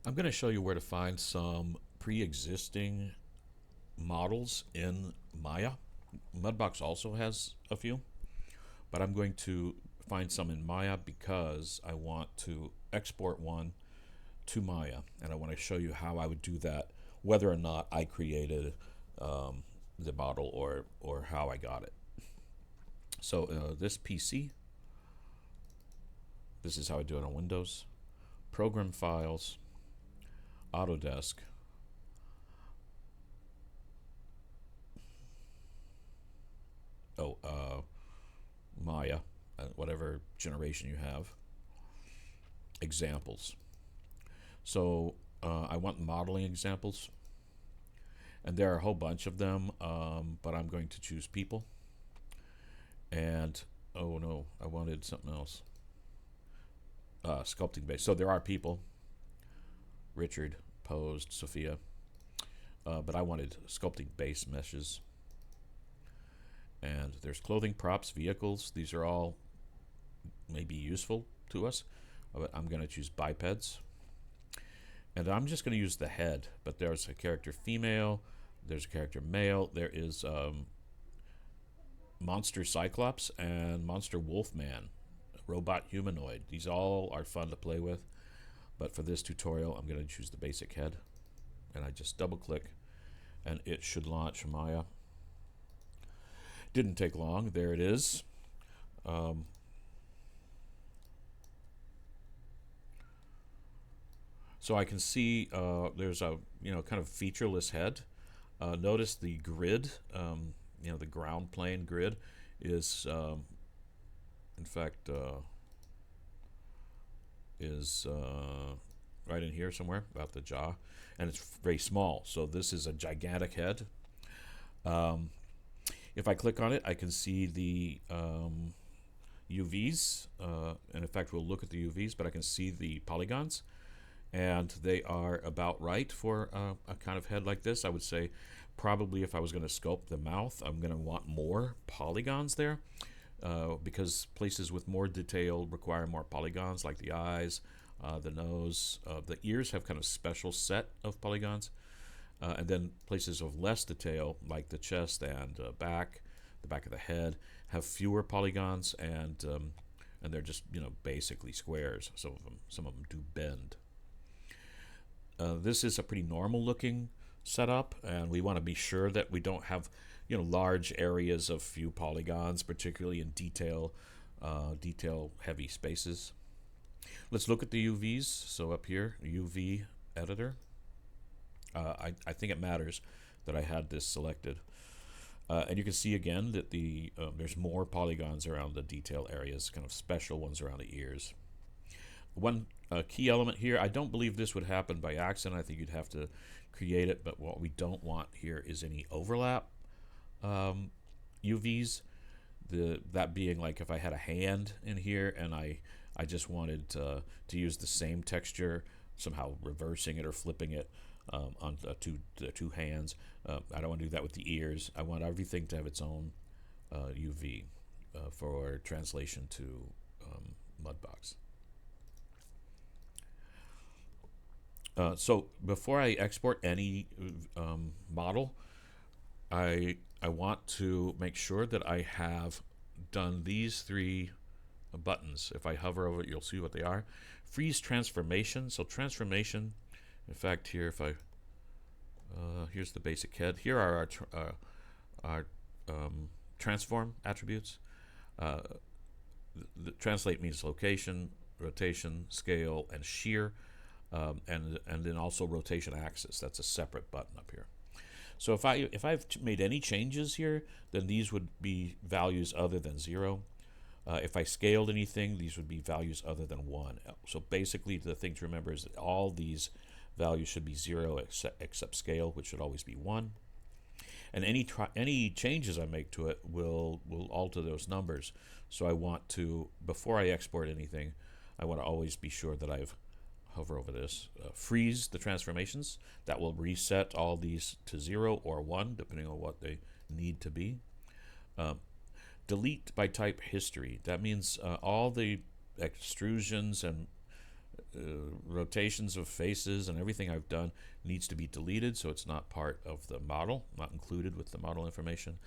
I'm going to show you where to find some pre-existing models in Maya. Mudbox also has a few, but I'm going to find some in Maya because I want to export one to Maya, and I want to show you how I would do that, whether or not I created the model or how I got it. So this PC, this is how I do it on Windows. Program files, Autodesk, Maya, whatever generation you have, examples. So I want modeling examples, and there are a whole bunch of them, but I'm going to choose people. And oh no, I wanted something else. Sculpting base. So there are people. Richard posed, Sophia, but I wanted sculpting base meshes. And there's clothing, props, vehicles. These are all maybe useful to us, but I'm going to choose bipeds. And I'm just going to use the head, but there's a character female, there's a character male, there is monster cyclops and monster wolfman, robot humanoid. These all are fun to play with, but for this tutorial I'm going to choose the basic head, and I just double click and it should launch Maya. Didn't take long. There it is. So I can see there's a kind of featureless head. Notice the grid, the ground plane grid is in fact is right in here somewhere about the jaw, and it's very small. So this is a gigantic head. If I click on it, I can see the UVs, and in fact we'll look at the UVs, but I can see the polygons, and they are about right for a kind of head like this. I would say probably if I was going to sculpt the mouth, I'm going to want more polygons there, because places with more detail require more polygons, like the eyes, the nose. The ears have kind of special set of polygons. And then places of less detail, like the chest and the back of the head, have fewer polygons, and they're just basically squares. Some of them do bend. This is a pretty normal looking setup, and we want to be sure that we don't have large areas of few polygons, particularly in detail heavy spaces. Let's look at the UVs. So up here, UV editor. I think it matters that I had this selected. And you can see again that there's more polygons around the detail areas, kind of special ones around the ears. One key element here, I don't believe this would happen by accident. I think you'd have to create it, but what we don't want here is any overlap UVs. That being like if I had a hand in here and I just wanted to use the same texture, somehow reversing it or flipping it on the two hands. I don't want to do that with the ears. I want everything to have its own UV for translation to Mudbox. So before I export any model, I want to make sure that I have done these three buttons. If I hover over it, you'll see what they are. Freeze transformation. So transformation, in fact, here if I here's the basic head. Here are our transform attributes. The translate means location, rotation, scale, and shear, and then also rotation axis. That's a separate button up here. So if I've made any changes here, then these would be values other than 0. If I scaled anything, these would be values other than 1. So basically, the thing to remember is that all these values should be 0 except scale, which should always be 1. And any changes I make to it will alter those numbers. So I want to, before I export anything, I want to always be sure that I've hover over this, freeze the transformations. That will reset all these to 0 or 1, depending on what they need to be. Delete by type history. That means all the extrusions and rotations of faces and everything I've done needs to be deleted, so it's not part of the model, not included with the model information.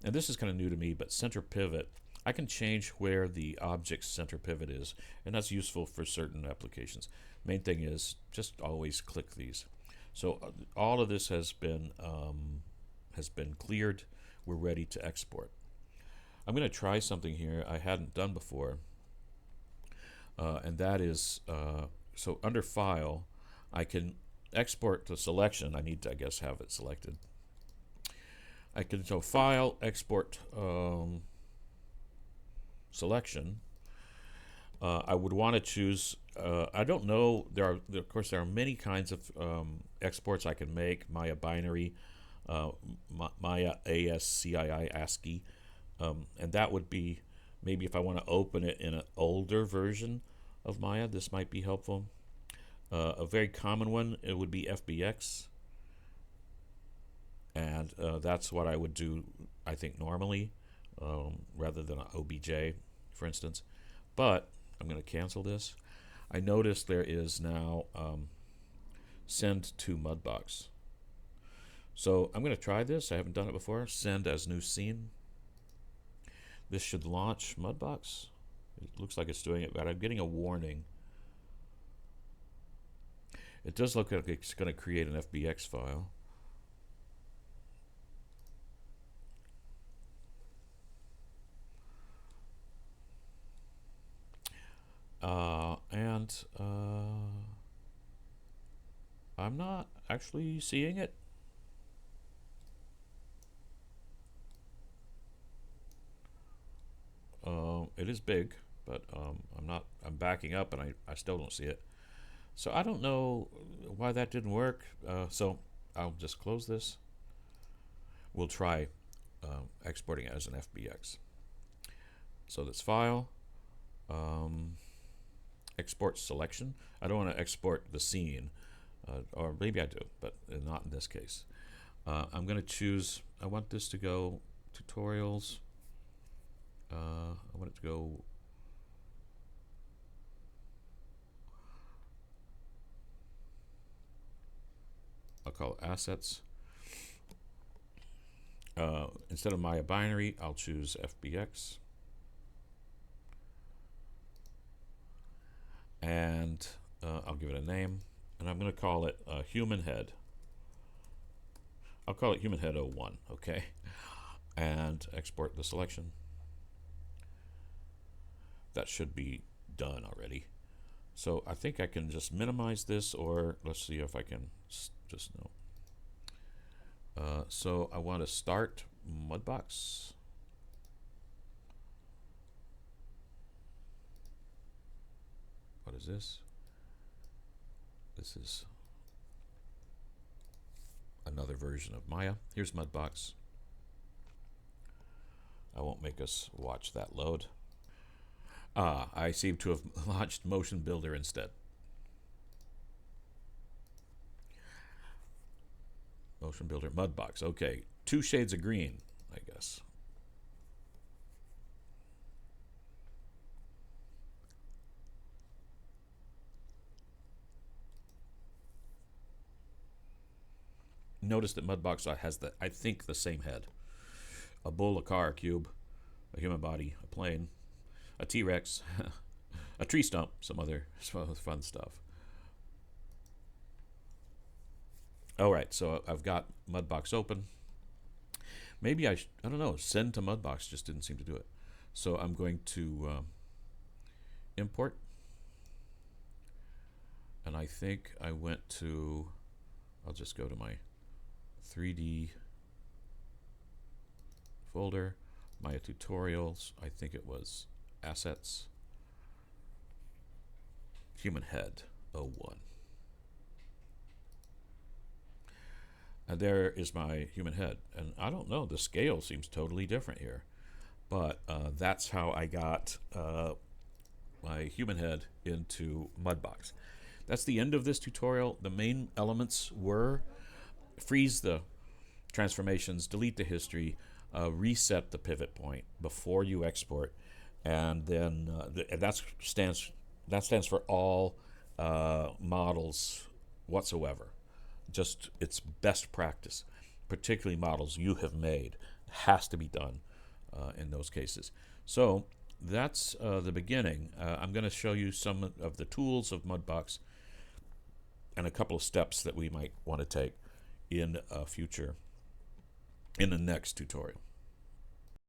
And this is kind of new to me, but center pivot, I can change where the object's center pivot is, and that's useful for certain applications. Main thing is just always click these. So all of this has been cleared. We're ready to export. I'm going to try something here I hadn't done before, and that is, so under File, I can export the selection. I need to, I guess, have it selected. I can, so File, Export Selection. I would want to choose, I don't know, of course there are many kinds of exports I can make. Maya binary, Maya ASCII, ASCII, and that would be, maybe if I want to open it in an older version of Maya, this might be helpful. A very common one, it would be FBX, and that's what I would do, I think, normally, rather than OBJ, for instance. But I'm going to cancel this. I notice there is now send to Mudbox. So I'm going to try this. I haven't done it before. Send as new scene. This should launch Mudbox. It looks like it's doing it, but I'm getting a warning. It does look like it's going to create an FBX file. I'm not actually seeing it. It is big, but I'm backing up and I still don't see it. So I don't know why that didn't work. So I'll just close this. We'll try exporting it as an FBX. So that's File, Export Selection. I don't want to export the scene, or maybe I do, but not in this case. I'm going to choose, I want this to go Tutorials. I want it to go I'll call it Assets. Instead of Maya binary, I'll choose FBX. And I'll give it a name. And I'm going to call it Human Head. I'll call it Human Head 01, okay? And export the selection. That should be done already. So I think I can just minimize this, or let's see if I can just no. So I want to start Mudbox. What is this? This is another version of Maya. Here's Mudbox. I won't make us watch that load. I seem to have launched Motion Builder instead. Motion Builder, Mudbox. Okay, 2 shades of green, I guess. Notice that Mudbox has I think the same head. A bull, a car, a cube, a human body, a plane, a T-Rex, a tree stump, some other fun stuff. All right, so I've got Mudbox open. Maybe I don't know, send to Mudbox just didn't seem to do it. So I'm going to import. And I think I went to, I'll just go to my 3D folder, my tutorials. I think it was Assets, Human Head 01. And there is my human head. And I don't know, the scale seems totally different here. But that's how I got my human head into Mudbox. That's the end of this tutorial. The main elements were freeze the transformations, delete the history, reset the pivot point before you export, and then that stands for all models whatsoever. Just it's best practice, particularly models you have made, has to be done in those cases. So that's the beginning. I'm going to show you some of the tools of Mudbox and a couple of steps that we might want to take in the next tutorial.